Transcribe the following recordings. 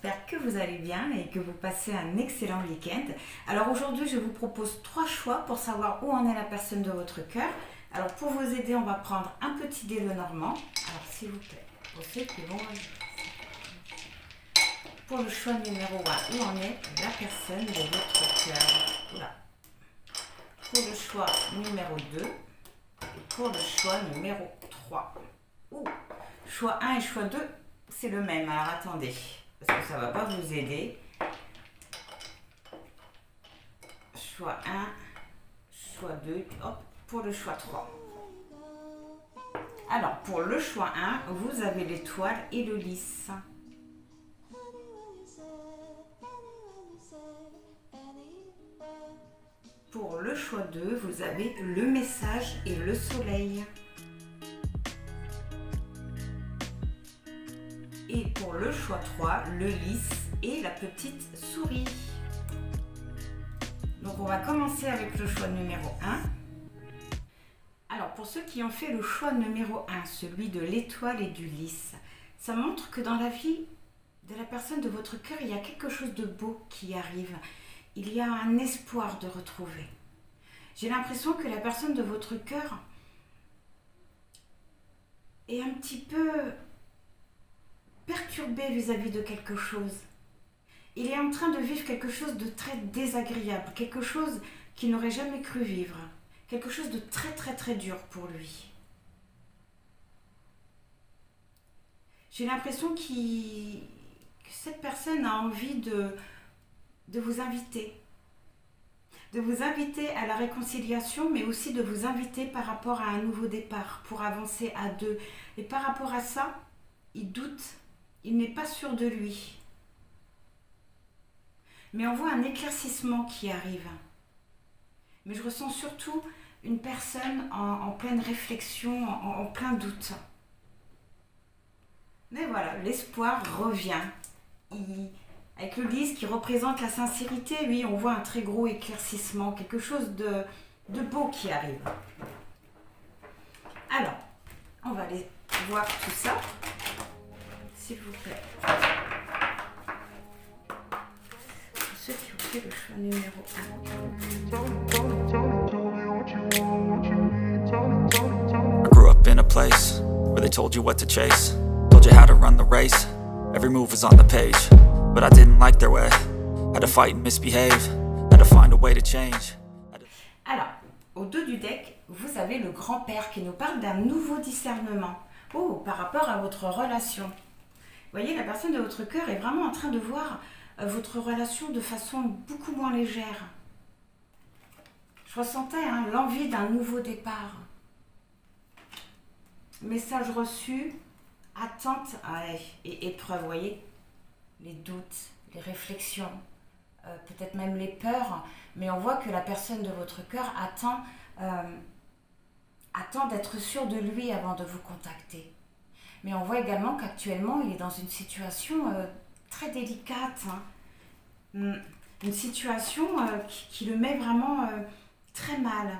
j'espère que vous allez bien et que vous passez un excellent week-end. Alors aujourd'hui, je vous propose 3 choix pour savoir où en est la personne de votre cœur. Alors pour vous aider, on va prendre un petit dé Lenormand. Alors s'il vous plaît, pour ceux qui vont... Pour le choix numéro 1, où en est la personne de votre cœur? Oula. Pour le choix numéro 2 et pour le choix numéro 3. Choix 1 et choix 2, c'est le même. Alors attendez, parce que ça ne va pas vous aider. Choix 1, choix 2, hop, pour le choix 3. Alors, pour le choix 1, vous avez l'étoile et le lys. Pour le choix 2, vous avez le message et le soleil. Et pour le choix 3, le lys et la petite souris. Donc on va commencer avec le choix numéro 1. Alors pour ceux qui ont fait le choix numéro 1, celui de l'étoile et du lys, ça montre que dans la vie de la personne de votre cœur, il y a quelque chose de beau qui arrive. Il y a un espoir de retrouver. J'ai l'impression que la personne de votre cœur est un petit peu perturbé vis-à-vis de quelque chose. Il est en train de vivre quelque chose de très désagréable, quelque chose qu'il n'aurait jamais cru vivre, quelque chose de très dur pour lui. J'ai l'impression que cette personne a envie de vous inviter. De vous inviter à la réconciliation, mais aussi de vous inviter par rapport à un nouveau départ, pour avancer à deux. Et par rapport à ça, il doute. Il n'est pas sûr de lui. Mais on voit un éclaircissement qui arrive. Mais je ressens surtout une personne en pleine réflexion, en plein doute. Mais voilà, l'espoir revient. Avec le lys qui représente la sincérité, oui, on voit un très gros éclaircissement, quelque chose de beau qui arrive. Alors, on va aller voir tout ça. S'il vous plaît. Pour ceux qui ont fait le choix numéro 1. I grew up in a place where they told you what to chase, told you how to run the race, every move was on the page, but I didn't like their way, had to fight and misbehave, had to find a way to change. Alors, au dos du deck, vous avez le grand-père qui nous parle d'un nouveau discernement. Par rapport à votre relation. Vous voyez, la personne de votre cœur est vraiment en train de voir votre relation de façon beaucoup moins légère. Je ressentais l'envie d'un nouveau départ. Message reçu, attente et épreuve, vous voyez. Les doutes, les réflexions, peut-être même les peurs. Mais on voit que la personne de votre cœur attend d'être sûr de lui avant de vous contacter. Mais on voit également qu'actuellement, il est dans une situation très délicate. Une situation qui le met vraiment très mal.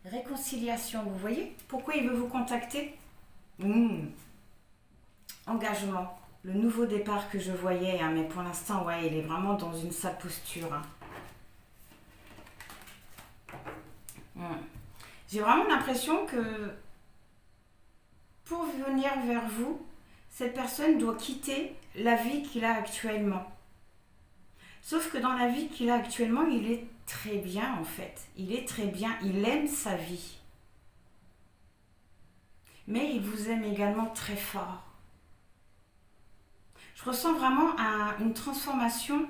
Réconciliation, vous voyez? Pourquoi il veut vous contacter? Engagement. Le nouveau départ que je voyais, mais pour l'instant, ouais, il est vraiment dans une sale posture. J'ai vraiment l'impression que pour venir vers vous, cette personne doit quitter la vie qu'il a actuellement. Sauf que dans la vie qu'il a actuellement, il est très bien en fait. Il est très bien, il aime sa vie. Mais il vous aime également très fort. Je ressens vraiment une transformation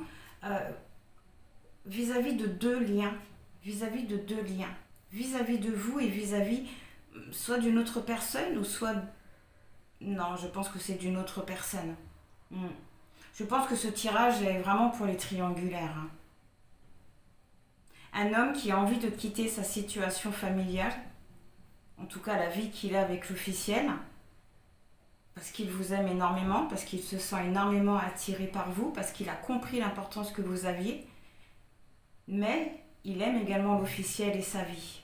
vis-à-vis de deux liens. Vis-à-vis de vous et vis-à-vis soit d'une autre personne ou soit... Non, je pense que c'est d'une autre personne. Je pense que ce tirage est vraiment pour les triangulaires. Un homme qui a envie de quitter sa situation familiale, en tout cas la vie qu'il a avec l'officiel, parce qu'il vous aime énormément, parce qu'il se sent énormément attiré par vous, parce qu'il a compris l'importance que vous aviez, mais il aime également l'officiel et sa vie.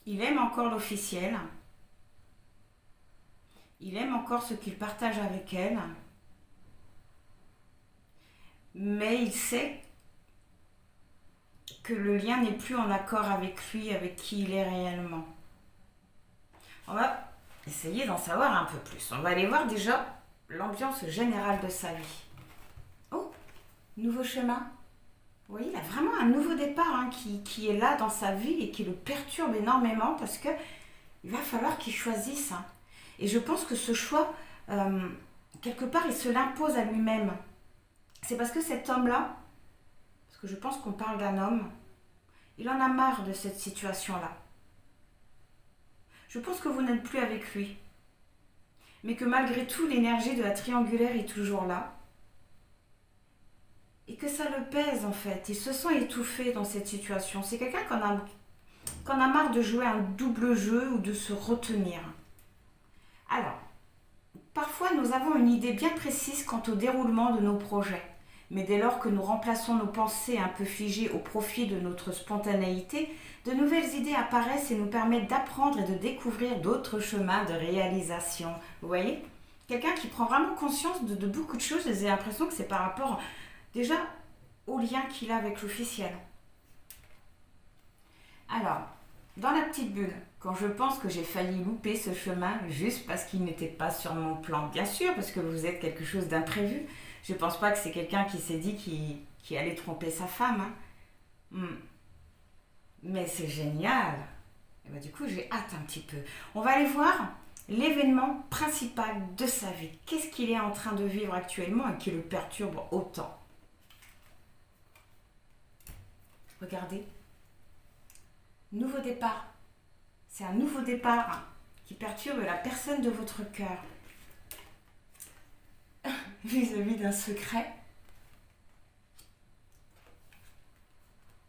Il aime encore l'officiel. Il aime encore ce qu'il partage avec elle. Mais il sait que le lien n'est plus en accord avec lui, avec qui il est réellement. On va essayer d'en savoir un peu plus. On va aller voir déjà l'ambiance générale de sa vie. Oh, nouveau chemin. Vous voyez, il a vraiment un nouveau départ hein, qui est là dans sa vie et qui le perturbe énormément parce que il va falloir qu'il choisisse. Hein. Et je pense que ce choix, quelque part, il se l'impose à lui-même. C'est parce que cet homme-là, parce que je pense qu'on parle d'un homme, il en a marre de cette situation-là. Je pense que vous n'êtes plus avec lui. Mais que malgré tout, l'énergie de la triangulaire est toujours là. Et que ça le pèse en fait. Il se sent étouffé dans cette situation. C'est quelqu'un qui en a marre de jouer un double jeu ou de se retenir. Alors, parfois nous avons une idée bien précise quant au déroulement de nos projets. Mais dès lors que nous remplaçons nos pensées un peu figées au profit de notre spontanéité, de nouvelles idées apparaissent et nous permettent d'apprendre et de découvrir d'autres chemins de réalisation. Vous voyez ? Quelqu'un qui prend vraiment conscience de beaucoup de choses, j'ai l'impression que c'est par rapport déjà au lien qu'il a avec l'officiel. Alors, dans la petite bulle, quand je pense que j'ai failli louper ce chemin juste parce qu'il n'était pas sur mon plan, bien sûr, parce que vous êtes quelque chose d'imprévu, je ne pense pas que c'est quelqu'un qui s'est dit qu'il allait tromper sa femme. Hein. Mais c'est génial. Et ben, du coup, j'ai hâte un petit peu. On va aller voir l'événement principal de sa vie. Qu'est-ce qu'il est en train de vivre actuellement et qui le perturbe autant? Regardez. Nouveau départ. C'est un nouveau départ qui perturbe la personne de votre cœur. Vis-à-vis d'un secret.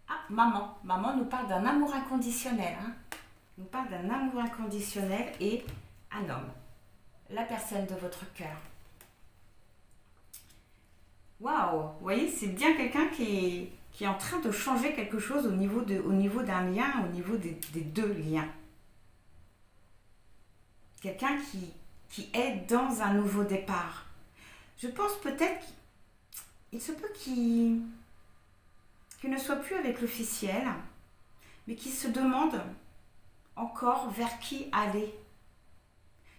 Ah, maman. Maman nous parle d'un amour inconditionnel. Hein. Nous parle d'un amour inconditionnel et un homme. La personne de votre cœur. Waouh! Vous voyez, c'est bien quelqu'un qui est en train de changer quelque chose au niveau d'un lien, au niveau des deux liens. Quelqu'un qui est dans un nouveau départ. Je pense peut-être qu'il se peut qu'il ne soit plus avec l'officiel, mais qu'il se demande encore vers qui aller.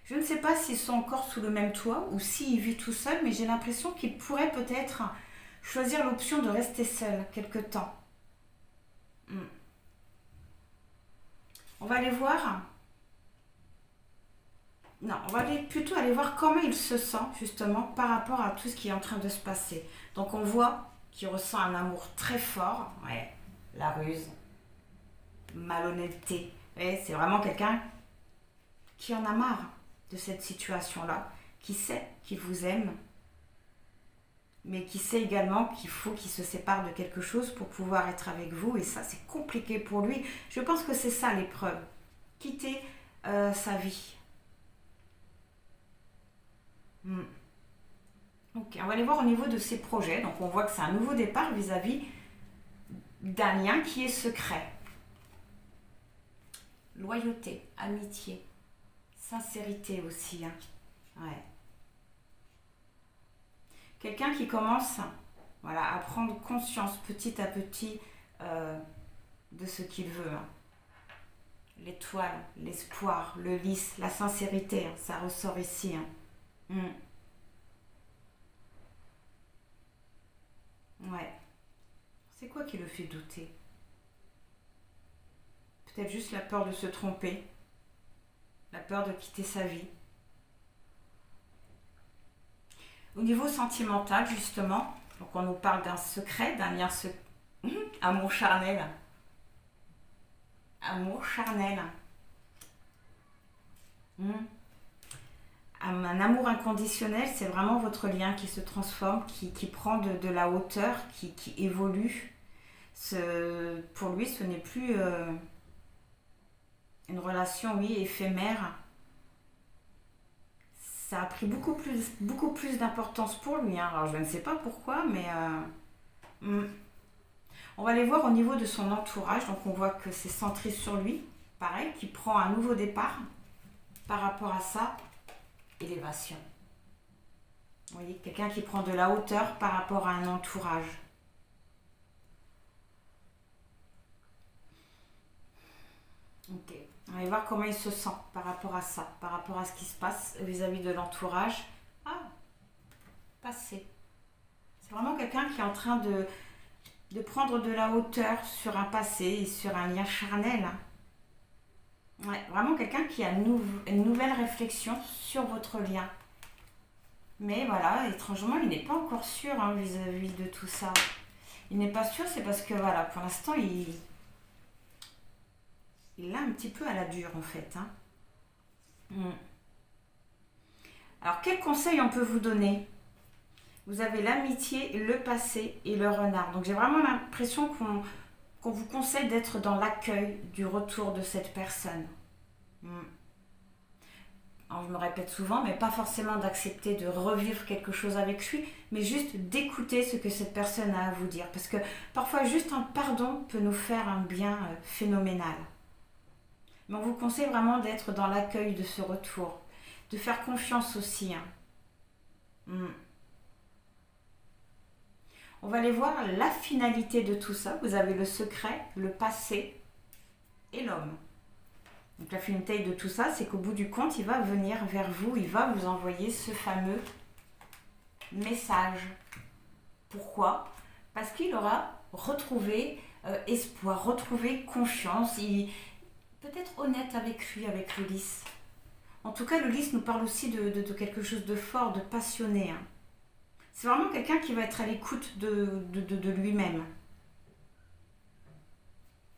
Je ne sais pas s'ils sont encore sous le même toit ou s'il vit tout seul, mais j'ai l'impression qu'il pourrait peut-être choisir l'option de rester seul quelque temps. On va aller voir. Non, on va plutôt aller voir comment il se sent justement par rapport à tout ce qui est en train de se passer. Donc on voit qu'il ressent un amour très fort. Ouais, la ruse, malhonnêteté. Ouais, c'est vraiment quelqu'un qui en a marre de cette situation-là, qui sait qu'il vous aime, mais qui sait également qu'il faut qu'il se sépare de quelque chose pour pouvoir être avec vous. Et ça, c'est compliqué pour lui. Je pense que c'est ça l'épreuve. Quitter sa vie. Ok, on va aller voir au niveau de ses projets. Donc on voit que c'est un nouveau départ vis-à-vis d'un lien qui est secret. Loyauté, amitié, sincérité aussi. Hein. Ouais. Quelqu'un qui commence à prendre conscience petit à petit de ce qu'il veut. Hein. L'étoile, l'espoir, le lys, la sincérité, hein, ça ressort ici. Hein. Ouais. C'est quoi qui le fait douter? Peut-être juste la peur de se tromper, la peur de quitter sa vie. Au niveau sentimental, justement, donc on nous parle d'un secret, d'un lien secret. Amour charnel. Amour charnel. Un amour inconditionnel, c'est vraiment votre lien qui se transforme, qui prend de la hauteur, qui évolue. Pour lui, ce n'est plus une relation, oui, éphémère. Ça a pris beaucoup plus d'importance pour lui. Hein. Alors, je ne sais pas pourquoi, mais on va aller voir au niveau de son entourage. Donc, on voit que c'est centré sur lui. pareil, qui prend un nouveau départ par rapport à ça, élévation. Vous voyez, quelqu'un qui prend de la hauteur par rapport à un entourage. Ok, on va voir comment il se sent par rapport à ça, par rapport à ce qui se passe vis-à-vis de l'entourage. Ah, passé. C'est vraiment quelqu'un qui est en train de prendre de la hauteur sur un passé et sur un lien charnel. Ouais, vraiment quelqu'un qui a une nouvelle réflexion sur votre lien. Mais voilà, étrangement, il n'est pas encore sûr vis-à-vis de tout ça. Il n'est pas sûr, c'est parce que voilà, pour l'instant, il l'a un petit peu à la dure en fait. Alors, quel conseil on peut vous donner? Vous avez l'amitié, le passé et le renard. Donc, j'ai vraiment l'impression qu'on vous conseille d'être dans l'accueil du retour de cette personne. Alors, je me répète souvent, mais pas forcément d'accepter de revivre quelque chose avec lui, mais juste d'écouter ce que cette personne a à vous dire. Parce que parfois, juste un pardon peut nous faire un bien phénoménal. Mais on vous conseille vraiment d'être dans l'accueil de ce retour, de faire confiance aussi. On va aller voir la finalité de tout ça. Vous avez le secret, le passé et l'homme. Donc la finalité de tout ça, c'est qu'au bout du compte, il va venir vers vous, il va vous envoyer ce fameux message. Pourquoi? Parce qu'il aura retrouvé espoir, retrouvé confiance, il peut-être honnête avec lui, avec le lys. En tout cas, le lys nous parle aussi de quelque chose de fort, de passionné. C'est vraiment quelqu'un qui va être à l'écoute de lui-même.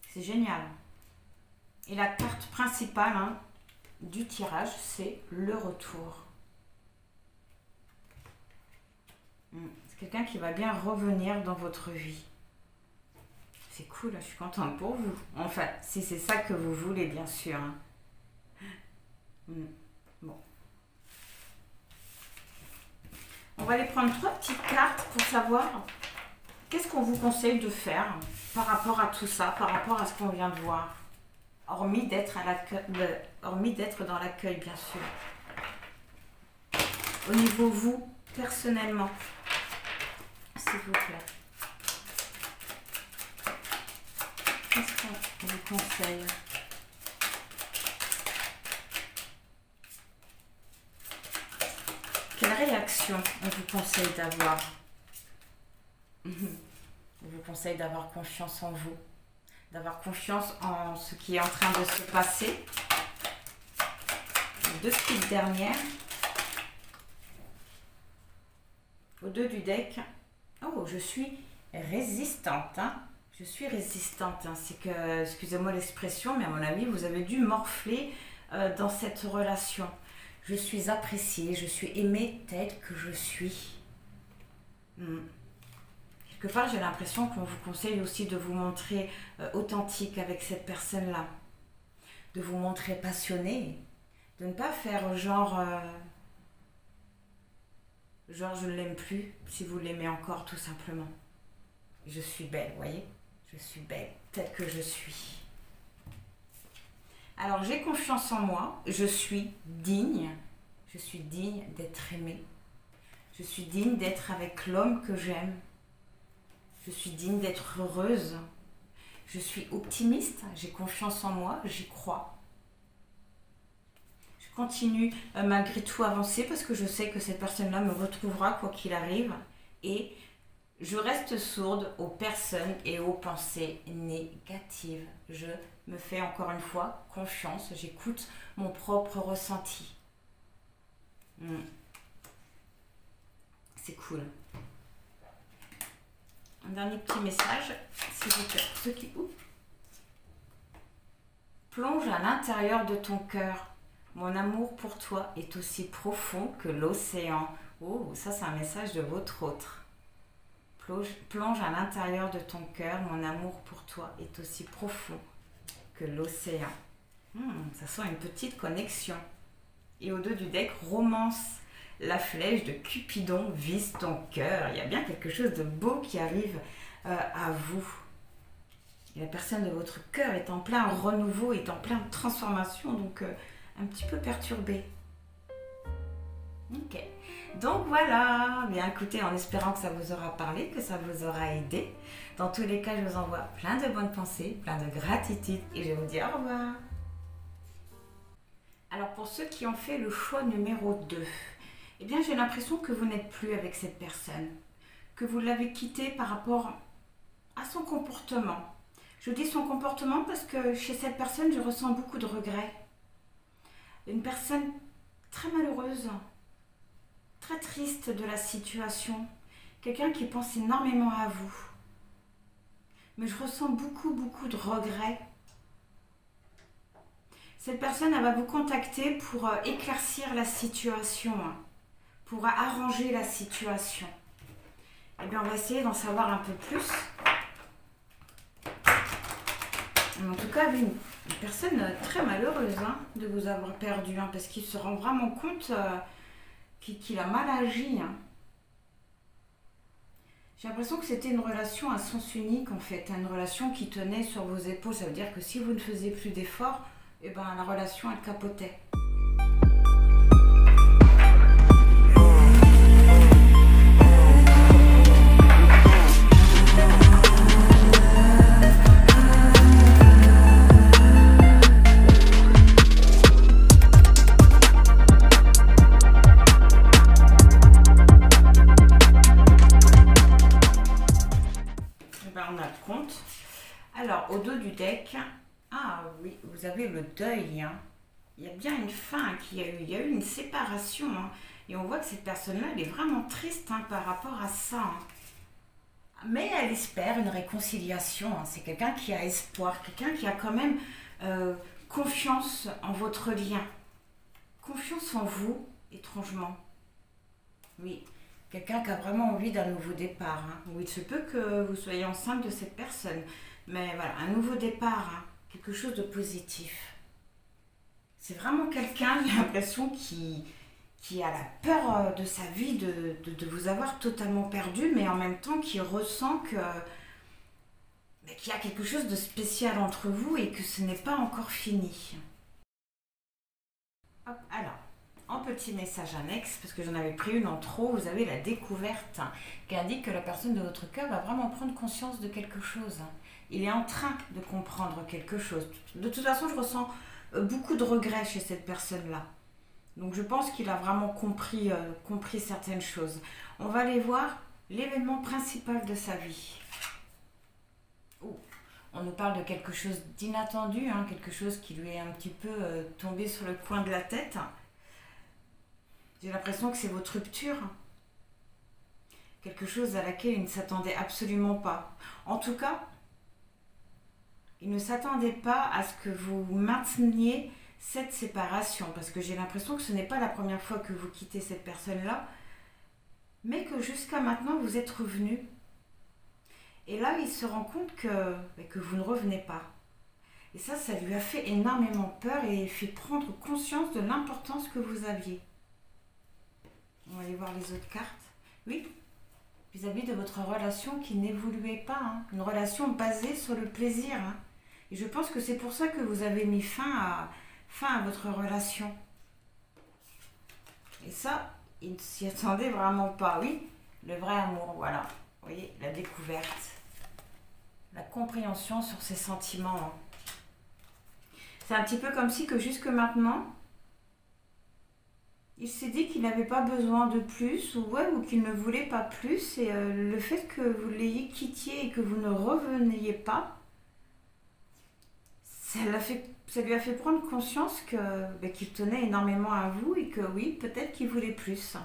C'est génial. Et la carte principale du tirage, c'est le retour. C'est quelqu'un qui va bien revenir dans votre vie. C'est cool, je suis contente pour vous. Enfin, si c'est ça que vous voulez, bien sûr. Bon. On va aller prendre 3 petites cartes pour savoir qu'est-ce qu'on vous conseille de faire par rapport à tout ça, par rapport à ce qu'on vient de voir. Hormis d'être dans l'accueil, bien sûr. Au niveau vous, personnellement, s'il vous plaît. Qu'est-ce qu'on vous conseille? Quelle réaction on vous conseille d'avoir? On vous conseille d'avoir confiance en vous, d'avoir confiance en ce qui est en train de se passer. 2 petites dernières. Au 2 du deck. Oh, je suis résistante. Je suis résistante. C'est que, excusez-moi l'expression, mais à mon avis, vous avez dû morfler dans cette relation. Je suis appréciée, je suis aimée telle que je suis. Quelque part, j'ai l'impression qu'on vous conseille aussi de vous montrer authentique avec cette personne-là. De vous montrer passionné. De ne pas faire genre je ne l'aime plus, si vous l'aimez encore, tout simplement. Je suis belle, vous voyez? Je suis belle telle que je suis. Alors, j'ai confiance en moi, je suis digne d'être aimée. Je suis digne d'être avec l'homme que j'aime. Je suis digne d'être heureuse. Je suis optimiste, j'ai confiance en moi, j'y crois. Je continue malgré tout à avancer parce que je sais que cette personne-là me retrouvera quoi qu'il arrive. Et je reste sourde aux personnes et aux pensées négatives. Je me fais encore une fois confiance, j'écoute mon propre ressenti. C'est cool. Un dernier petit message, s'il vous plaît. Ceux qui plonge à l'intérieur de ton cœur. Mon amour pour toi est aussi profond que l'océan. Oh, ça c'est un message de votre autre. Plonge à l'intérieur de ton cœur. Mon amour pour toi est aussi profond que l'océan. Ça sent une petite connexion. Et au 2 du deck, romance. La flèche de Cupidon vise ton cœur. Il y a bien quelque chose de beau qui arrive à vous. Et la personne de votre cœur est en plein renouveau, est en pleine transformation, donc un petit peu perturbée. Ok, donc voilà, bien écoutez, en espérant que ça vous aura parlé, que ça vous aura aidé. Dans tous les cas, je vous envoie plein de bonnes pensées, plein de gratitude et je vous dis au revoir. Alors pour ceux qui ont fait le choix numéro 2, eh bien j'ai l'impression que vous n'êtes plus avec cette personne, que vous l'avez quittée par rapport à son comportement. Je dis son comportement parce que chez cette personne, je ressens beaucoup de regrets. Une personne très malheureuse, très triste de la situation, quelqu'un qui pense énormément à vous. Mais je ressens beaucoup de regrets. Cette personne, elle va vous contacter pour éclaircir la situation, pour arranger la situation. Eh bien, on va essayer d'en savoir un peu plus. En tout cas, oui, une personne très malheureuse de vous avoir perdu, parce qu'il se rend vraiment compte qu'il a mal agi. J'ai l'impression que c'était une relation à sens unique en fait, une relation qui tenait sur vos épaules. Ça veut dire que si vous ne faisiez plus d'efforts, eh ben, la relation elle capotait. On a le compte. Alors, au dos du deck, ah oui, vous avez le deuil. Il y a bien une fin qu'il y a eu. Il y a eu une séparation. Et on voit que cette personne-là, elle est vraiment triste par rapport à ça. Mais elle espère une réconciliation. C'est quelqu'un qui a espoir, quelqu'un qui a quand même confiance en votre lien. Confiance en vous, étrangement. Oui. Quelqu'un qui a vraiment envie d'un nouveau départ. Ou il se peut que vous soyez enceinte de cette personne. Mais voilà, un nouveau départ, quelque chose de positif. C'est vraiment quelqu'un, j'ai l'impression, qui a la peur de sa vie, de vous avoir totalement perdu, mais en même temps qui ressent qu'il y a quelque chose de spécial entre vous et que ce n'est pas encore fini. Hop, alors. En petit message annexe, parce que j'en avais pris une en trop, vous avez la découverte qui indique que la personne de votre cœur va vraiment prendre conscience de quelque chose. Il est en train de comprendre quelque chose. De toute façon, je ressens beaucoup de regrets chez cette personne-là. Donc je pense qu'il a vraiment compris certaines choses. On va aller voir l'événement principal de sa vie. On nous parle de quelque chose d'inattendu, quelque chose qui lui est un petit peu tombé sur le coin de la tête. J'ai l'impression que c'est votre rupture. Quelque chose à laquelle il ne s'attendait absolument pas. En tout cas, il ne s'attendait pas à ce que vous mainteniez cette séparation. Parce que j'ai l'impression que ce n'est pas la première fois que vous quittez cette personne-là. Mais que jusqu'à maintenant, vous êtes revenu. Et là, il se rend compte que vous ne revenez pas. Et ça lui a fait énormément peur et fait prendre conscience de l'importance que vous aviez. On va aller voir les autres cartes. Oui, vis-à-vis de votre relation qui n'évoluait pas. Une relation basée sur le plaisir. Et je pense que c'est pour ça que vous avez mis fin à votre relation. Et ça, il ne s'y attendait vraiment pas. Oui, le vrai amour, voilà. Vous voyez, la découverte. La compréhension sur ses sentiments. C'est un petit peu comme si que jusque maintenant, il s'est dit qu'il n'avait pas besoin de plus ou qu'il ne voulait pas plus. Et le fait que vous l'ayez quitté et que vous ne reveniez pas, ça lui a fait prendre conscience qu'il tenait énormément à vous et que oui, peut-être qu'il voulait plus.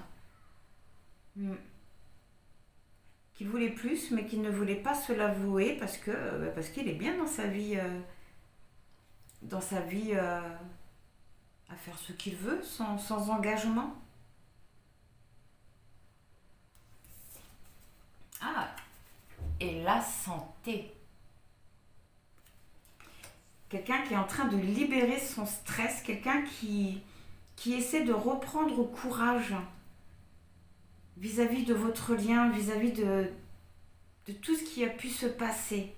Qu'il voulait plus, mais qu'il ne voulait pas se l'avouer parce qu'il est bien dans sa vie, à faire ce qu'il veut, sans engagement. Ah, et la santé. Quelqu'un qui est en train de libérer son stress, quelqu'un qui essaie de reprendre courage vis-à-vis de votre lien, vis-à-vis de tout ce qui a pu se passer.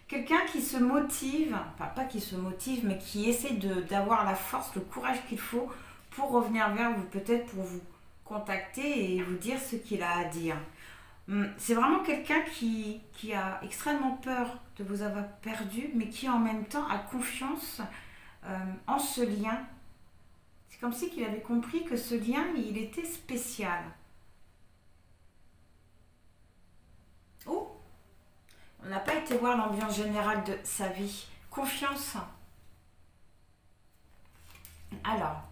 Quelqu'un qui se motive, enfin pas qui se motive, mais qui essaie d'avoir la force, le courage qu'il faut pour revenir vers vous, peut-être pour vous contacter et vous dire ce qu'il a à dire. C'est vraiment quelqu'un qui a extrêmement peur de vous avoir perdu, mais qui en même temps a confiance en ce lien. C'est comme si qu'il avait compris que ce lien, il était spécial. Oh, on n'a pas été voir l'ambiance générale de sa vie. Confiance. Alors,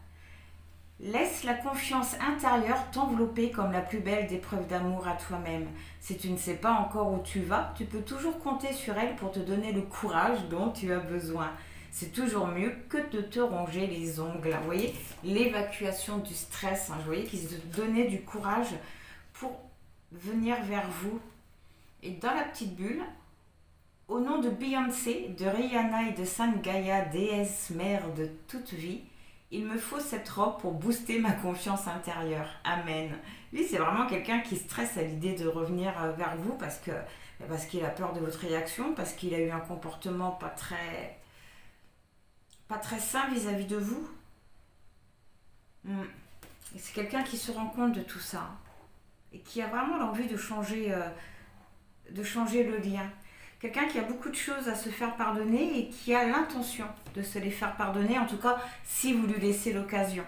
laisse la confiance intérieure t'envelopper comme la plus belle des preuves d'amour à toi-même. Si tu ne sais pas encore où tu vas, tu peux toujours compter sur elle pour te donner le courage dont tu as besoin. C'est toujours mieux que de te ronger les ongles. Vous voyez, l'évacuation du stress. Vous voyez qu'il se donnait du courage pour venir vers vous. Et dans la petite bulle, au nom de Beyoncé, de Rihanna et de Sainte Gaïa, déesse mère de toute vie, il me faut cette robe pour booster ma confiance intérieure. Amen. Lui, c'est vraiment quelqu'un qui stresse à l'idée de revenir vers vous parce qu'il a peur de votre réaction, parce qu'il a eu un comportement pas très sain vis-à-vis de vous. Et c'est quelqu'un qui se rend compte de tout ça et qui a vraiment l'envie de changer le lien. Quelqu'un qui a beaucoup de choses à se faire pardonner et qui a l'intention de se les faire pardonner, en tout cas si vous lui laissez l'occasion.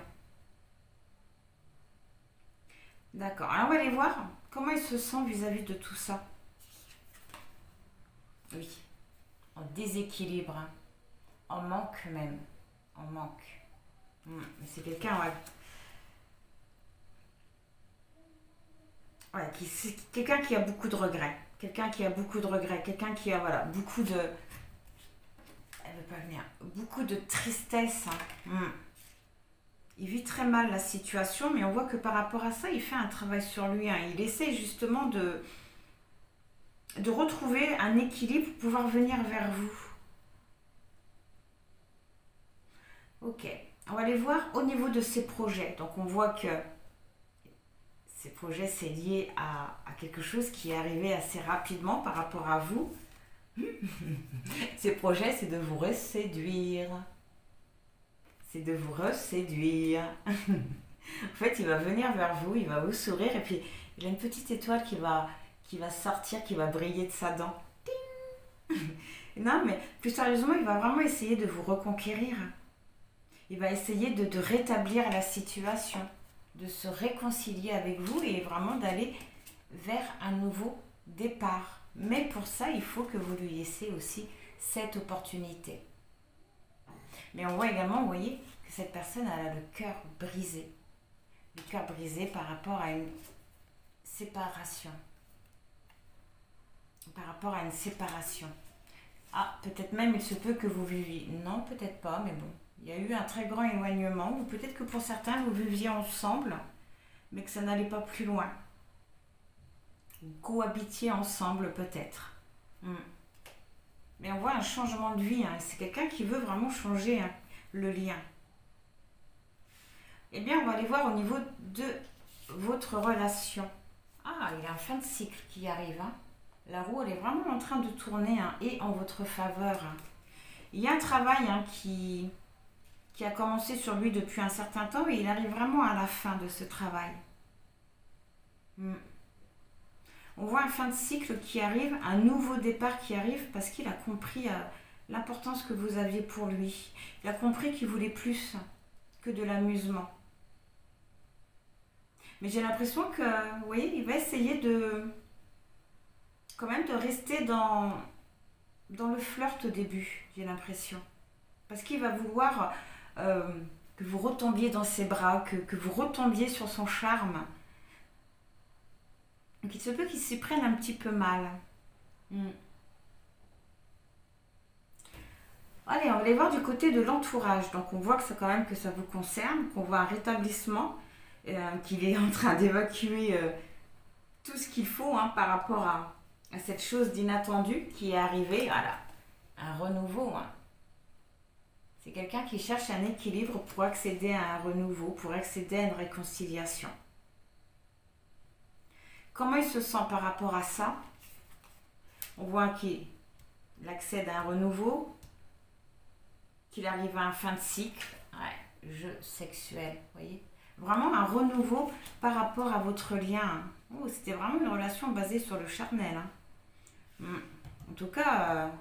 D'accord, alors on va aller voir comment il se sent vis-à-vis de tout ça. Oui, en déséquilibre, en manque même, en manque. C'est quelqu'un, c'est quelqu'un qui a beaucoup de regrets. Quelqu'un qui a beaucoup de regrets, quelqu'un qui a beaucoup de... Elle veut pas venir. Beaucoup de tristesse. Il vit très mal la situation, mais on voit que par rapport à ça, il fait un travail sur lui. Il essaie justement de retrouver un équilibre pour pouvoir venir vers vous. Ok, on va aller voir au niveau de ses projets. Donc on voit que ces projets, c'est lié à quelque chose qui est arrivé assez rapidement par rapport à vous. Ces projets, c'est de vous reséduire. C'est de vous reséduire. En fait, il va venir vers vous, il va vous sourire et puis il a une petite étoile qui va sortir, qui va briller de sa dent. Non, mais plus sérieusement, il va vraiment essayer de vous reconquérir. Il va essayer de rétablir la situation, de se réconcilier avec vous et vraiment d'aller vers un nouveau départ. Mais pour ça, il faut que vous lui laissiez aussi cette opportunité. Mais on voit également, vous voyez, que cette personne a le cœur brisé. Le cœur brisé par rapport à une séparation. Par rapport à une séparation. Ah, peut-être même il se peut que vous viviez... Non, peut-être pas, mais bon. Il y a eu un très grand éloignement, ou peut-être que pour certains, vous viviez ensemble, mais que ça n'allait pas plus loin. Vous cohabitiez ensemble, peut-être. Mais on voit un changement de vie. C'est quelqu'un qui veut vraiment changer le lien. Eh bien, on va aller voir au niveau de votre relation. Ah, il y a un fin de cycle qui arrive. La roue, elle est vraiment en train de tourner et en votre faveur. Il y a un travail qui a commencé sur lui depuis un certain temps et il arrive vraiment à la fin de ce travail. On voit un fin de cycle qui arrive, un nouveau départ qui arrive parce qu'il a compris l'importance que vous aviez pour lui. Il a compris qu'il voulait plus que de l'amusement. Mais j'ai l'impression que, vous voyez, il va essayer quand même de rester dans le flirt au début, j'ai l'impression. Parce qu'il va vouloir que vous retombiez dans ses bras, que vous retombiez sur son charme. Donc il se peut qu'il s'y prenne un petit peu mal. Allez, on va aller voir du côté de l'entourage. Donc on voit que c'est quand même que ça vous concerne, qu'on voit un rétablissement, qu'il est en train d'évacuer tout ce qu'il faut par rapport à cette chose d'inattendu qui est arrivée. Voilà, un renouveau. C'est quelqu'un qui cherche un équilibre pour accéder à un renouveau, pour accéder à une réconciliation. Comment il se sent par rapport à ça? On voit qu'il l'accès d'un renouveau, qu'il arrive à un fin de cycle. Ouais, jeu sexuel, vous voyez. Vraiment un renouveau par rapport à votre lien. Oh, c'était vraiment une relation basée sur le charnel. En tout cas,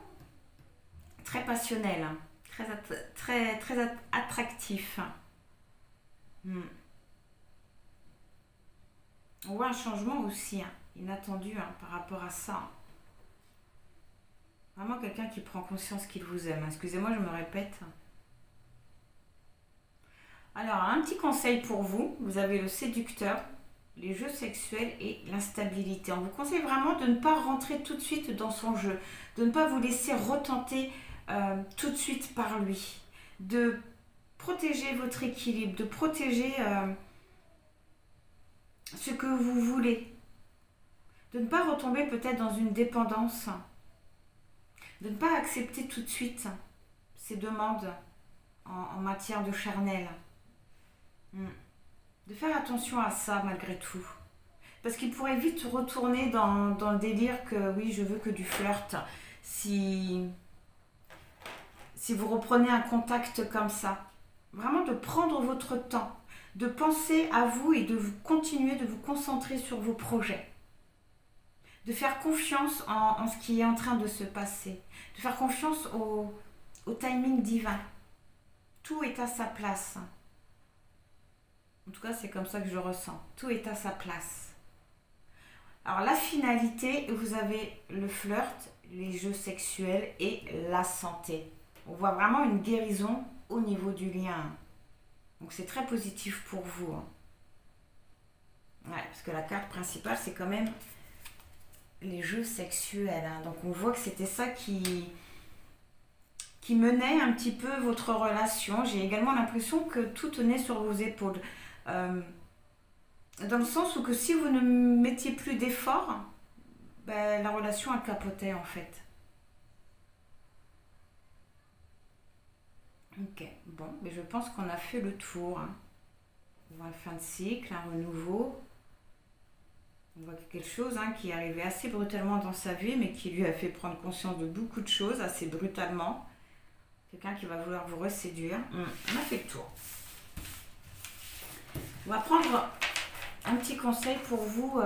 très passionnel, très attractif. On voit un changement aussi, inattendu par rapport à ça. Vraiment quelqu'un qui prend conscience qu'il vous aime. Excusez-moi, je me répète. Alors, un petit conseil pour vous. Vous avez le séducteur, les jeux sexuels et l'instabilité. On vous conseille vraiment de ne pas rentrer tout de suite dans son jeu, de ne pas vous laisser retenter tout de suite par lui, de protéger votre équilibre, de protéger ce que vous voulez, de ne pas retomber peut-être dans une dépendance, de ne pas accepter tout de suite ces demandes en matière de charnel. De faire attention à ça malgré tout. Parce qu'il pourrait vite retourner dans le délire que oui, je veux que du flirt. Si vous reprenez un contact comme ça. Vraiment de prendre votre temps, de penser à vous et de vous continuer de vous concentrer sur vos projets. De faire confiance en ce qui est en train de se passer. De faire confiance au timing divin. Tout est à sa place. En tout cas, c'est comme ça que je ressens. Tout est à sa place. Alors, la finalité, vous avez le flirt, les jeux sexuels et la santé. On voit vraiment une guérison au niveau du lien. Donc, c'est très positif pour vous. Ouais, parce que la carte principale, c'est quand même les jeux sexuels. Donc, on voit que c'était ça qui menait un petit peu votre relation. J'ai également l'impression que tout tenait sur vos épaules. Dans le sens où que si vous ne mettiez plus d'efforts, la relation elle capotait en fait. Ok, bon, mais je pense qu'on a fait le tour. On voit une fin de cycle, un renouveau. On voit quelque chose qui est arrivé assez brutalement dans sa vie, mais qui lui a fait prendre conscience de beaucoup de choses assez brutalement. Quelqu'un qui va vouloir vous reséduire. On a fait le tour. On va prendre un petit conseil pour vous.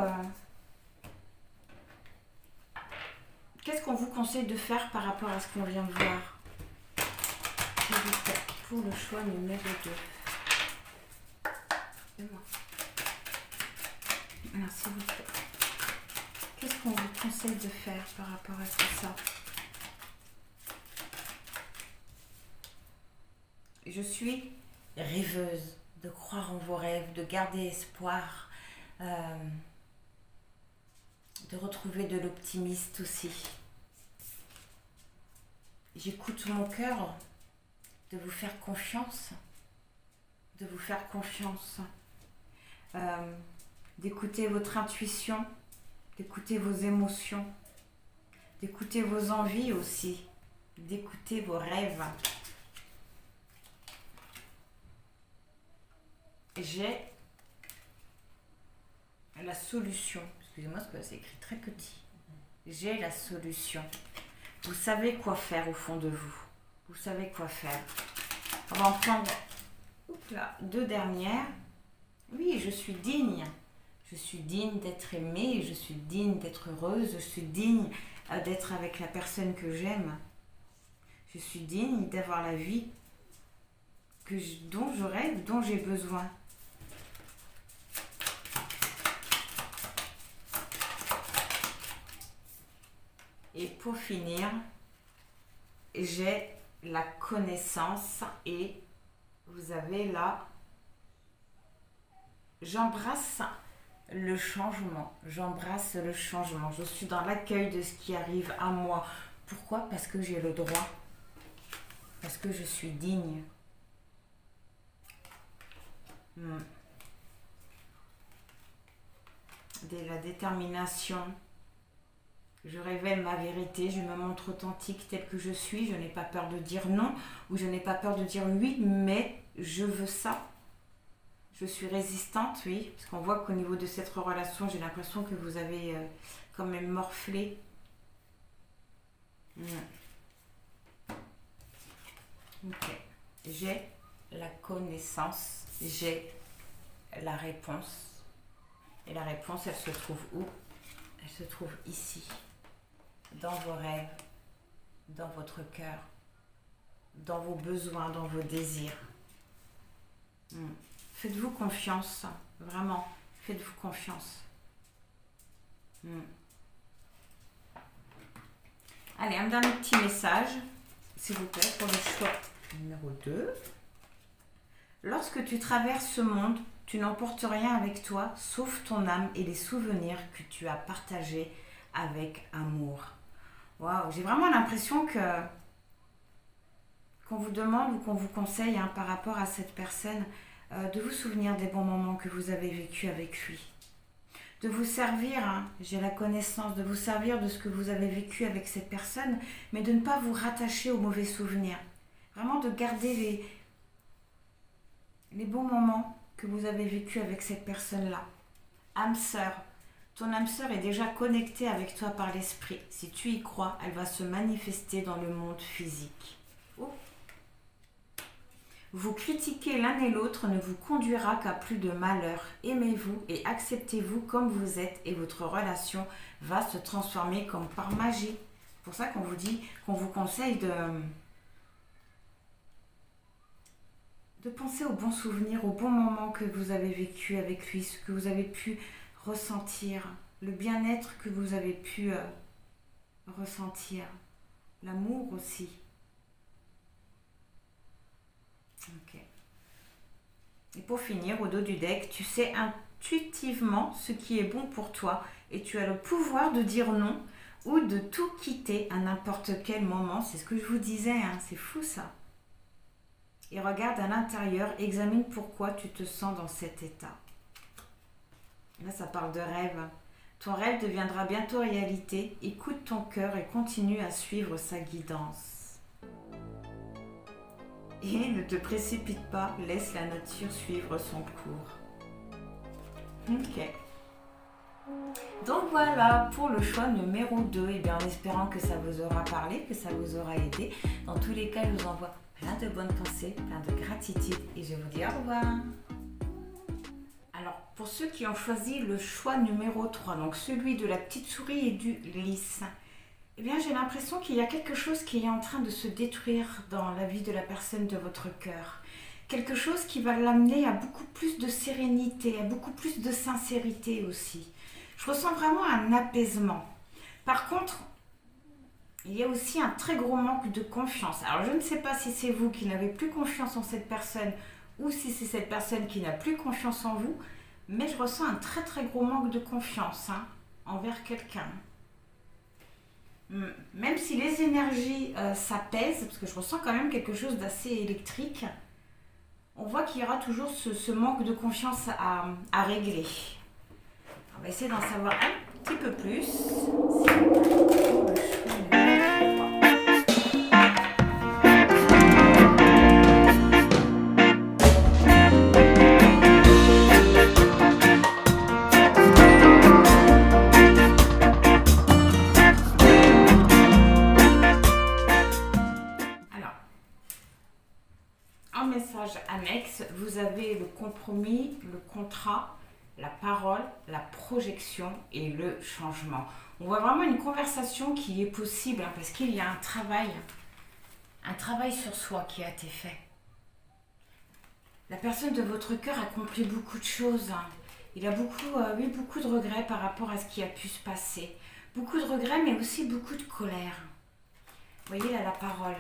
Qu'est-ce qu'on vous conseille de faire par rapport à ce qu'on vient de voir? Pour le choix numéro 2. C'est moi. Alors, s'il vous plaît. Qu'est-ce qu'on vous conseille de faire par rapport à tout ça? Je suis rêveuse. De croire en vos rêves, de garder espoir, de retrouver de l'optimisme aussi. J'écoute mon cœur, de vous faire confiance, d'écouter votre intuition, d'écouter vos émotions, d'écouter vos envies aussi, d'écouter vos rêves. J'ai la solution. Excusez-moi parce que c'est écrit très petit. J'ai la solution. Vous savez quoi faire au fond de vous. Vous savez quoi faire. On va en prendre 2 dernières. Oui, je suis digne. Je suis digne d'être aimée. Je suis digne d'être heureuse. Je suis digne d'être avec la personne que j'aime. Je suis digne d'avoir la vie dont je rêve, dont j'ai besoin. Et pour finir, j'ai la connaissance et vous avez là, j'embrasse le changement. J'embrasse le changement. Je suis dans l'accueil de ce qui arrive à moi. Pourquoi? Parce que j'ai le droit. Parce que je suis digne. La détermination. Je révèle ma vérité, je me montre authentique telle que je suis, je n'ai pas peur de dire non ou je n'ai pas peur de dire oui, mais je veux ça. Je suis résistante, oui, parce qu'on voit qu'au niveau de cette relation, j'ai l'impression que vous avez quand même morflé. Ok. J'ai la connaissance, j'ai la réponse. Et la réponse, elle se trouve où? Elle se trouve ici, dans vos rêves, dans votre cœur, dans vos besoins, dans vos désirs. Faites-vous confiance, vraiment, faites-vous confiance. Allez, un dernier petit message, s'il vous plaît, pour le choix numéro 2. Lorsque tu traverses ce monde, tu n'emportes rien avec toi, sauf ton âme et les souvenirs que tu as partagés avec amour. Waouh, j'ai vraiment l'impression qu'on vous demande ou qu'on vous conseille par rapport à cette personne de vous souvenir des bons moments que vous avez vécus avec lui. De vous servir, j'ai la connaissance, de vous servir de ce que vous avez vécu avec cette personne, mais de ne pas vous rattacher aux mauvais souvenirs. Vraiment de garder les bons moments que vous avez vécus avec cette personne-là. Âme sœur, ton âme sœur est déjà connectée avec toi par l'esprit. Si tu y crois, elle va se manifester dans le monde physique. Oh. Vous critiquer l'un et l'autre ne vous conduira qu'à plus de malheur. Aimez-vous et acceptez-vous comme vous êtes et votre relation va se transformer comme par magie. C'est pour ça qu'on vous dit, qu'on vous conseille de penser aux bons souvenirs, aux bons moments que vous avez vécu avec lui, ce que vous avez pu ressentir, le bien-être que vous avez pu ressentir, l'amour aussi. Ok. Et pour finir, au dos du deck, tu sais intuitivement ce qui est bon pour toi et tu as le pouvoir de dire non ou de tout quitter à n'importe quel moment. C'est ce que je vous disais, c'est fou ça. Et regarde à l'intérieur, examine pourquoi tu te sens dans cet état. Là, ça parle de rêve. Ton rêve deviendra bientôt réalité. Écoute ton cœur et continue à suivre sa guidance. Et ne te précipite pas, laisse la nature suivre son cours. Ok. Donc voilà pour le choix numéro 2. Et bien en espérant que ça vous aura parlé, que ça vous aura aidé. Dans tous les cas, je vous envoie plein de bonnes pensées, plein de gratitude et je vous dis au revoir. Alors, pour ceux qui ont choisi le choix numéro 3, donc celui de la petite souris et du lys, eh bien j'ai l'impression qu'il y a quelque chose qui est en train de se détruire dans la vie de la personne de votre cœur. Quelque chose qui va l'amener à beaucoup plus de sérénité, à beaucoup plus de sincérité aussi. Je ressens vraiment un apaisement. Par contre, il y a aussi un très gros manque de confiance. Alors, je ne sais pas si c'est vous qui n'avez plus confiance en cette personne ou si c'est cette personne qui n'a plus confiance en vous, mais je ressens un très très gros manque de confiance envers quelqu'un. Même si les énergies s'apaisent, parce que je ressens quand même quelque chose d'assez électrique, on voit qu'il y aura toujours ce manque de confiance à régler. On va essayer d'en savoir un petit peu plus. Annexe, vous avez le compromis, le contrat, la parole, la projection et le changement. On voit vraiment une conversation qui est possible parce qu'il y a un travail sur soi qui a été fait. La personne de votre cœur accomplit beaucoup de choses. Il a eu beaucoup de regrets par rapport à ce qui a pu se passer. Beaucoup de regrets, mais aussi beaucoup de colère. Vous voyez là, la parole.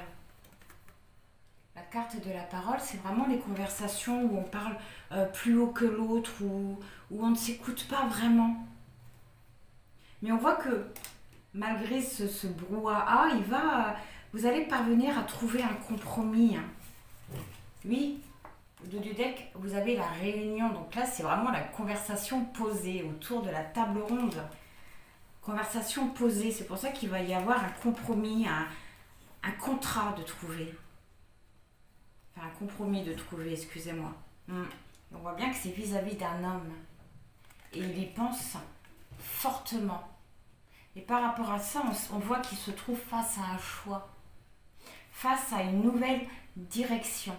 La carte de la parole, c'est vraiment les conversations où on parle plus haut que l'autre, où on ne s'écoute pas vraiment. Mais on voit que malgré ce brouhaha, vous allez parvenir à trouver un compromis. Oui, au dos du deck, vous avez la réunion. Donc là, c'est vraiment la conversation posée autour de la table ronde. Conversation posée, c'est pour ça qu'il va y avoir un compromis, un contrat de trouver. Un compromis de trouver, excusez-moi. On voit bien que c'est vis-à-vis d'un homme. Et il y pense fortement. Et par rapport à ça, on voit qu'il se trouve face à un choix. Face à une nouvelle direction.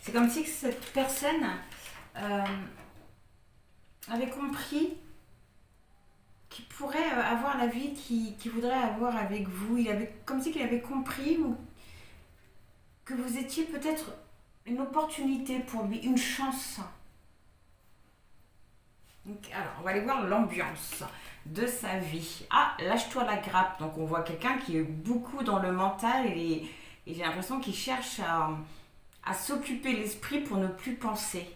C'est comme si cette personne avait compris qu'il pourrait avoir la vie qu'il voudrait avoir avec vous. Comme si qu'il avait compris que vous étiez peut-être une opportunité pour lui, une chance. Donc, alors, on va aller voir l'ambiance de sa vie. Ah, lâche-toi la grappe. Donc, on voit quelqu'un qui est beaucoup dans le mental et j'ai l'impression qu'il cherche à s'occuper l'esprit pour ne plus penser.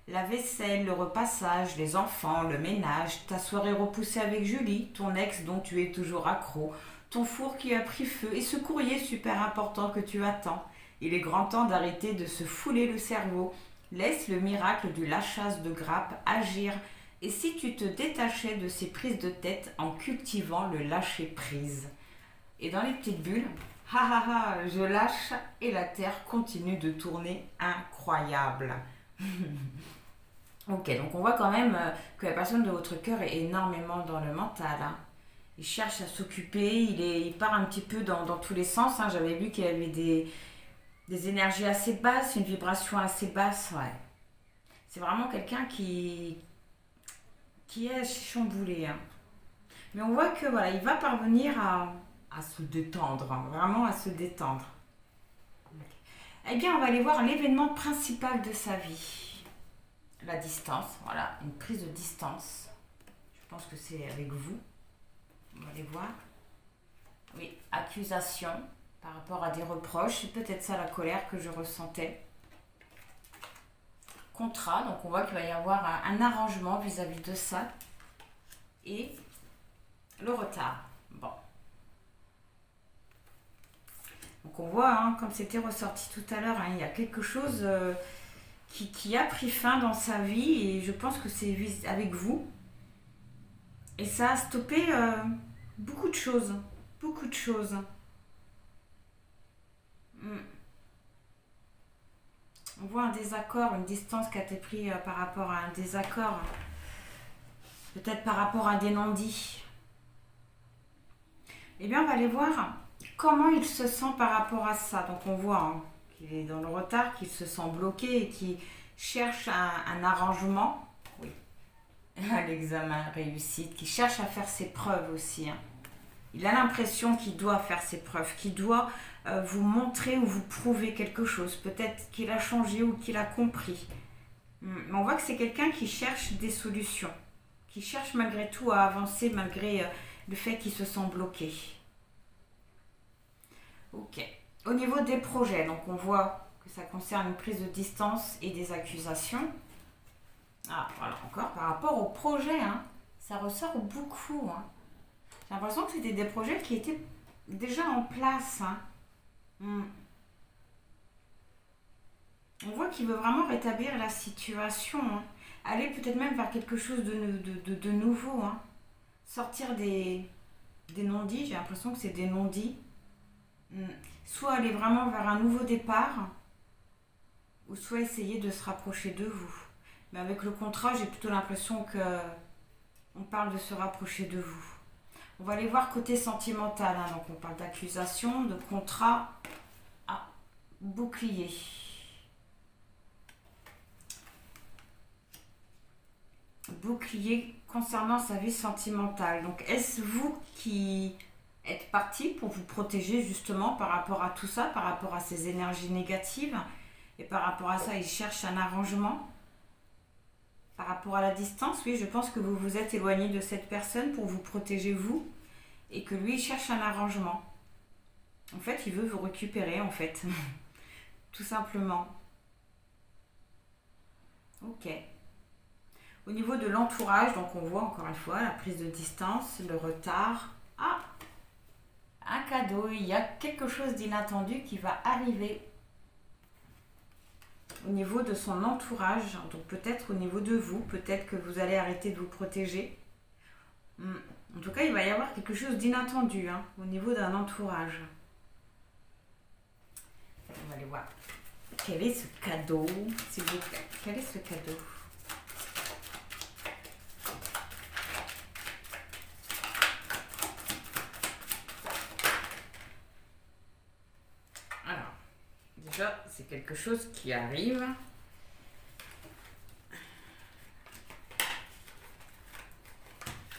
La vaisselle, le repassage, les enfants, le ménage, ta soirée repoussée avec Julie, ton ex dont tu es toujours accro, ton four qui a pris feu et ce courrier super important que tu attends. Il est grand temps d'arrêter de se fouler le cerveau. Laisse le miracle du lâchage de grappe agir. Et si tu te détachais de ces prises de tête en cultivant le lâcher-prise? Et dans les petites bulles, ha ha ha, je lâche et la terre continue de tourner, incroyable. Ok, donc on voit quand même que la personne de votre cœur est énormément dans le mental. Hein. Il cherche à s'occuper, il part un petit peu dans tous les sens. Hein. J'avais vu qu'il y avait des énergies assez basses, une vibration assez basse. Ouais. C'est vraiment quelqu'un qui est chamboulé. Hein. Mais on voit que voilà, il va parvenir à se détendre, hein, vraiment à se détendre. Eh bien, on va aller voir l'événement principal de sa vie. La distance, voilà, une prise de distance. Je pense que c'est avec vous. On va aller voir. Oui, accusation par rapport à des reproches. C'est peut-être ça la colère que je ressentais. Contrat, donc on voit qu'il va y avoir un arrangement vis-à-vis de ça. Et le retard. Bon. Donc on voit, hein, comme c'était ressorti tout à l'heure, hein, il y a quelque chose qui a pris fin dans sa vie et je pense que c'est avec vous. Et ça a stoppé beaucoup de choses. Beaucoup de choses. On voit un désaccord, une distance qui a été prise par rapport à un désaccord. Peut-être par rapport à des non-dits. Eh bien, on va aller voir comment il se sent par rapport à ça. Donc, on voit hein, qu'il est dans le retard, qu'il se sent bloqué et qu'il cherche un arrangement. Oui, l'examen réussite, qu'il cherche à faire ses preuves aussi. Hein. Il a l'impression qu'il doit faire ses preuves, qu'il doit vous montrer ou vous prouver quelque chose. Peut-être qu'il a changé ou qu'il a compris. Mais on voit que c'est quelqu'un qui cherche des solutions, qui cherche malgré tout à avancer malgré le fait qu'il se sent bloqué. Ok. Au niveau des projets, donc on voit que ça concerne une prise de distance et des accusations. Ah, voilà, encore par rapport au projet, hein, ça ressort beaucoup. Hein. J'ai l'impression que c'était des projets qui étaient déjà en place. Hein. On voit qu'il veut vraiment rétablir la situation. Hein. Aller peut-être même vers quelque chose de nouveau. Hein. Sortir des non-dits, j'ai l'impression que c'est des non-dits. Soit aller vraiment vers un nouveau départ, ou soit essayer de se rapprocher de vous. Mais avec le contrat, j'ai plutôt l'impression qu'on parle de se rapprocher de vous. On va aller voir côté sentimental. Hein. Donc on parle d'accusation, de contrat. Ah, bouclier. Bouclier concernant sa vie sentimentale. Donc est-ce vous qui êtes parti pour vous protéger justement par rapport à tout ça, par rapport à ces énergies négatives et par rapport à ça il cherche un arrangement par rapport à la distance? Oui, je pense que vous vous êtes éloigné de cette personne pour vous protéger vous et que lui il cherche un arrangement. En fait il veut vous récupérer en fait tout simplement. Ok. Au niveau de l'entourage, donc on voit encore une fois la prise de distance, le retard. Ah, un cadeau, il y a quelque chose d'inattendu qui va arriver au niveau de son entourage. Donc peut-être au niveau de vous, peut-être que vous allez arrêter de vous protéger. En tout cas, il va y avoir quelque chose d'inattendu hein, au niveau d'un entourage. On va aller voir. Quel est ce cadeau, s'il vous plaît? Quel est ce cadeau? quelque chose qui arrive.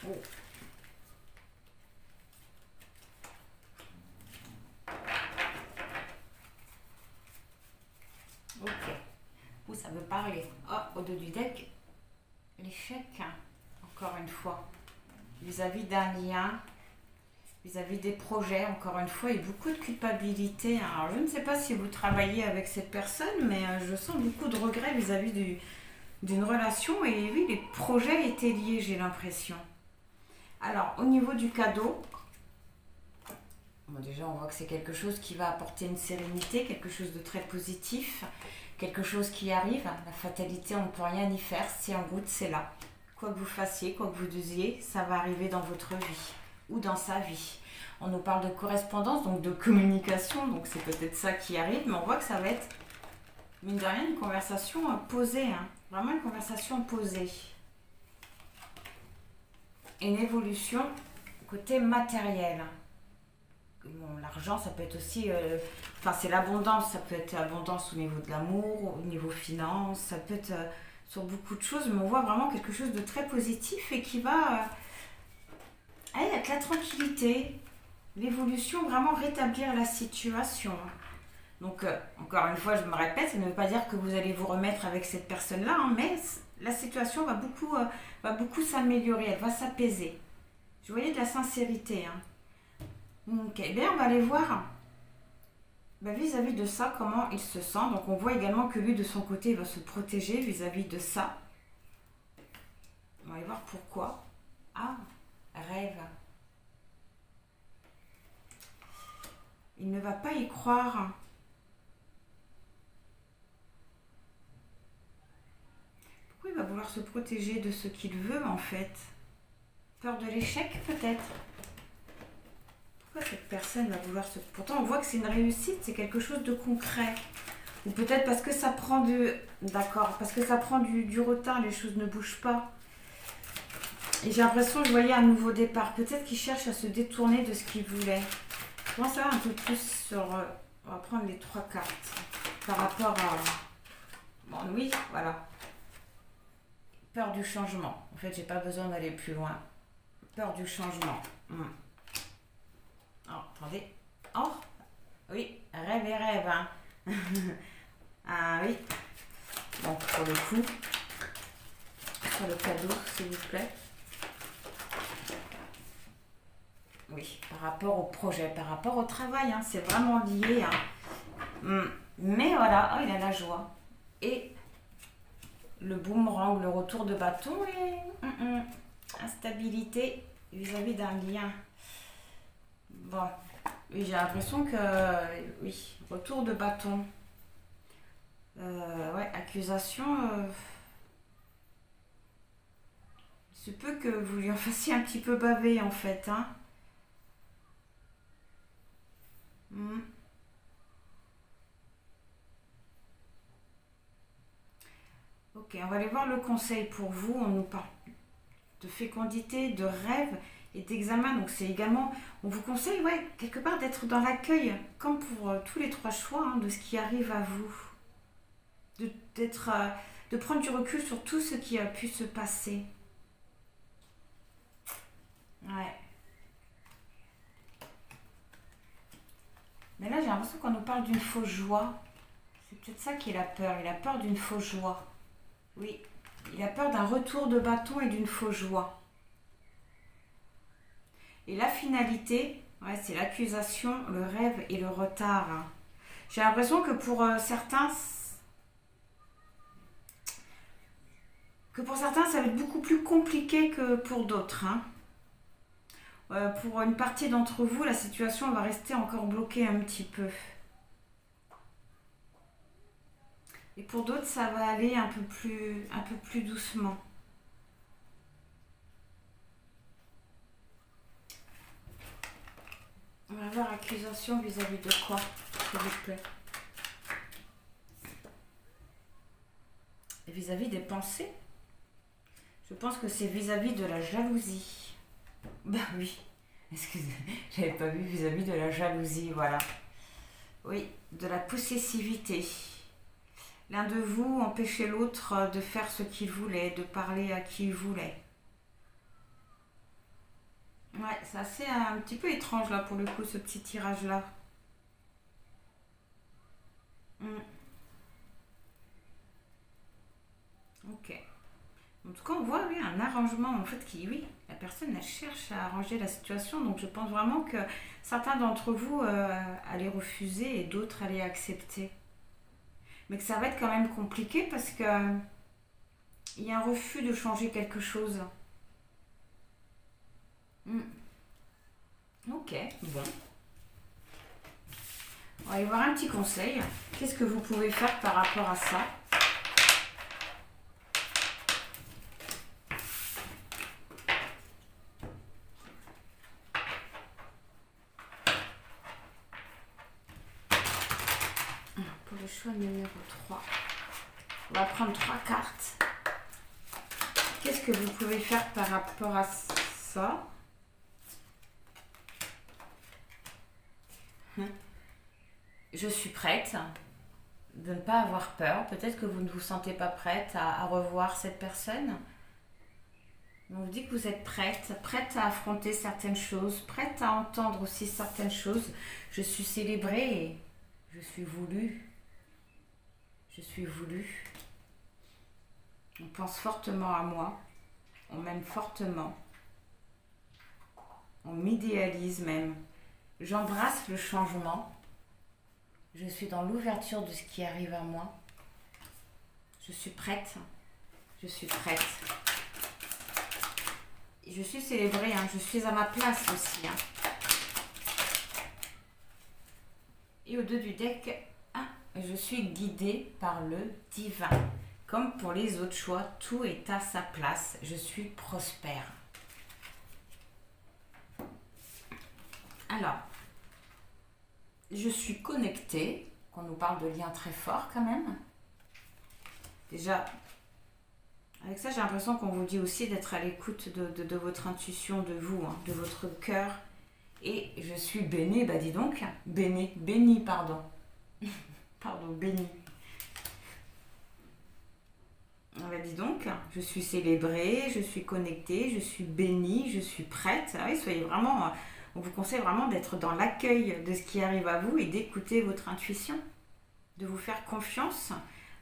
Oh. Ok. Où ça veut parler. Oh, au dos du deck, l'échec, encore une fois. Vis-à-vis d'un lien, vis-à-vis des projets, encore une fois, et beaucoup de culpabilité. Alors, je ne sais pas si vous travaillez avec cette personne, mais je sens beaucoup de regrets vis-à-vis d'une relation. Et oui, les projets étaient liés, j'ai l'impression. Alors, au niveau du cadeau, bon, déjà, on voit que c'est quelque chose qui va apporter une sérénité, quelque chose de très positif, quelque chose qui arrive. La fatalité, on ne peut rien y faire. C'est en route, c'est là. Quoi que vous fassiez, quoi que vous disiez, ça va arriver dans votre vie ou dans sa vie. On nous parle de correspondance, donc de communication, donc c'est peut-être ça qui arrive, mais on voit que ça va être, mine de rien, une conversation posée, hein. Vraiment une conversation posée. Une évolution côté matériel. Bon, l'argent, ça peut être aussi, c'est l'abondance, ça peut être l'abondance au niveau de l'amour, au niveau finance, ça peut être sur beaucoup de choses, mais on voit vraiment quelque chose de très positif et qui va aller avec la tranquillité, l'évolution, vraiment rétablir la situation. Donc, encore une fois, je me répète, ça ne veut pas dire que vous allez vous remettre avec cette personne-là, hein, mais la situation va beaucoup s'améliorer, elle va s'apaiser. Je voyais de la sincérité. Hein. Ok, bien, on va aller voir vis-à-vis de ça, comment il se sent. Donc, on voit également que lui, de son côté, il va se protéger vis-à-vis de ça. On va aller voir pourquoi. Ah, rêve. Il ne va pas y croire. Pourquoi il va vouloir se protéger de ce qu'il veut, en fait? Peur de l'échec, peut-être? Pourquoi cette personne va vouloir se... Pourtant, on voit que c'est une réussite, c'est quelque chose de concret. Ou peut-être parce que ça prend du... D'accord, parce que ça prend du retard, les choses ne bougent pas. Et j'ai l'impression que je voyais un nouveau départ. Peut-être qu'il cherche à se détourner de ce qu'il voulait. Je pense savoir un peu plus sur... On va prendre les 3 cartes. Par rapport à... Bon, oui, voilà. Peur du changement. En fait, j'ai pas besoin d'aller plus loin. Peur du changement. Oh, attendez. Oh, oui, rêve et rêve. Hein. Ah oui. Bon, pour le coup, sur le cadeau, s'il vous plaît. Oui, par rapport au projet, par rapport au travail, hein, c'est vraiment lié. Hein. Mais voilà, oh, il a la joie. Et le boomerang, le retour de bâton et instabilité vis-à- vis d'un lien. Bon, oui, j'ai l'impression que, oui, retour de bâton. Ouais, accusation. Il se peut que vous lui en fassiez un petit peu baver, en fait. Hein. Ok, on va aller voir le conseil pour vous. On nous parle de fécondité, de rêve et d'examen. Donc c'est également, on vous conseille, ouais, quelque part d'être dans l'accueil, comme pour tous les 3 choix, hein, de ce qui arrive à vous. De prendre du recul sur tout ce qui a pu se passer. Ouais. Mais là, j'ai l'impression qu'on nous parle d'une fausse joie. C'est peut-être ça qui est la peur. Il a peur d'une fausse joie. Oui, il a peur d'un retour de bâton et d'une fausse joie. Et la finalité, ouais, c'est l'accusation, le rêve et le retard. Hein. J'ai l'impression que pour certains, ça va être beaucoup plus compliqué que pour d'autres. Hein. Pour une partie d'entre vous, la situation va rester encore bloquée un petit peu. Et pour d'autres, ça va aller un peu plus doucement. On va voir accusation vis-à-vis de quoi, s'il vous plaît? Vis-à-vis des pensées? Je pense que c'est vis-à-vis de la jalousie. Ben oui, excusez, j'avais pas vu vis-à-vis de la jalousie, voilà. Oui, de la possessivité. L'un de vous empêchait l'autre de faire ce qu'il voulait, de parler à qui il voulait. Ouais, c'est assez un petit peu étrange là pour le coup, ce petit tirage là. Ok. En tout cas, on voit oui, un arrangement en fait qui, oui, la personne elle cherche à arranger la situation. Donc je pense vraiment que certains d'entre vous allaient refuser et d'autres allaient accepter. Mais que ça va être quand même compliqué parce que il y a un refus de changer quelque chose. Ok, bon. On va aller voir un petit conseil. Qu'est-ce que vous pouvez faire par rapport à ça? Pour le choix numéro 3, on va prendre 3 cartes. Qu'est-ce que vous pouvez faire par rapport à ça? Je suis prête de ne pas avoir peur. Peut-être que vous ne vous sentez pas prête à revoir cette personne. On vous dit que vous êtes prête à affronter certaines choses, prête à entendre aussi certaines choses. Je suis célébrée et je suis voulue. Je suis voulue. On pense fortement à moi. On m'aime fortement. On m'idéalise même. J'embrasse le changement. Je suis dans l'ouverture de ce qui arrive à moi. Je suis prête. Je suis prête. Je suis célébrée. Hein. Je suis à ma place aussi. Hein. Et au dos du deck, je suis guidée par le divin. Comme pour les autres choix, tout est à sa place. Je suis prospère. Alors, je suis connectée. On nous parle de liens très forts quand même. Déjà, avec ça, j'ai l'impression qu'on vous dit aussi d'être à l'écoute de votre intuition, de vous, hein, de votre cœur. Et je suis bénie, bah dis donc, bénie, pardon. Pardon, bénie. Bah dis donc, je suis célébrée, je suis connectée, je suis bénie, je suis prête. Ah oui, soyez vraiment... On vous conseille vraiment d'être dans l'accueil de ce qui arrive à vous et d'écouter votre intuition, de vous faire confiance,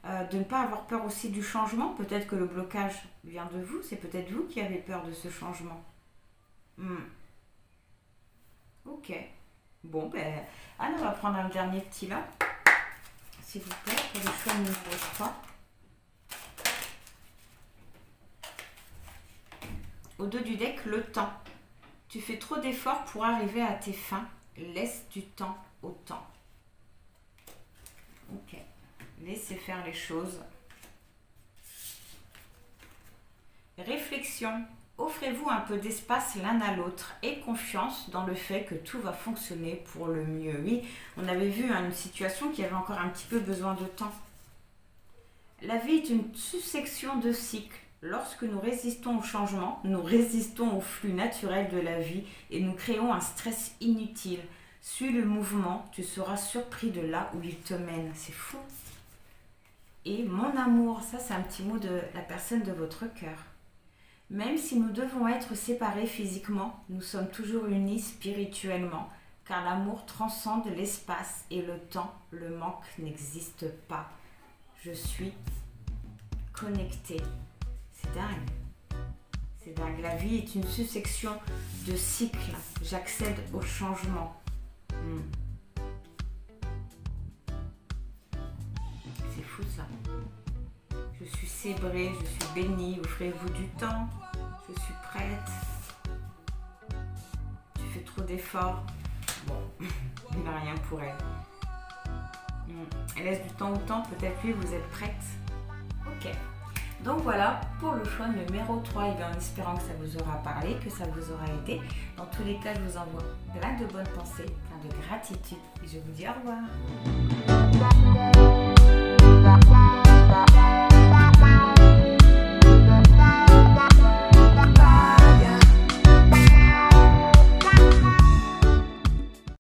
de ne pas avoir peur aussi du changement. Peut-être que le blocage vient de vous, c'est peut-être vous qui avez peur de ce changement. Ok. Bon, ben, Anne, on va prendre un dernier petit là, s'il vous plaît, pour le choix numéro 3. Au dos du deck, le temps. Tu fais trop d'efforts pour arriver à tes fins. Laisse du temps au temps. Ok. Laissez faire les choses. Réflexion. Offrez-vous un peu d'espace l'un à l'autre et confiance dans le fait que tout va fonctionner pour le mieux. Oui, on avait vu une situation qui avait encore un petit peu besoin de temps. La vie est une succession de cycles. Lorsque nous résistons au changement, nous résistons au flux naturel de la vie et nous créons un stress inutile. Suis le mouvement, tu seras surpris de là où il te mène. C'est fou. Et mon amour, ça c'est un petit mot de la personne de votre cœur. Même si nous devons être séparés physiquement, nous sommes toujours unis spirituellement, car l'amour transcende l'espace et le temps. Le manque n'existe pas. Je suis connectée. C'est dingue. C'est dingue. La vie est une succession de cycles. J'accède au changement. C'est fou ça. Je suis célébrée, je suis bénie. Offrez-vous du temps. Je suis prête. Tu fais trop d'efforts. Bon, il n'a rien pour elle. Elle laisse du temps au temps. Peut-être lui, vous êtes prête. Ok. Donc voilà pour le choix numéro 3, et bien en espérant que ça vous aura parlé, que ça vous aura aidé. Dans tous les cas, je vous envoie plein de bonnes pensées, plein de gratitude et je vous dis au revoir.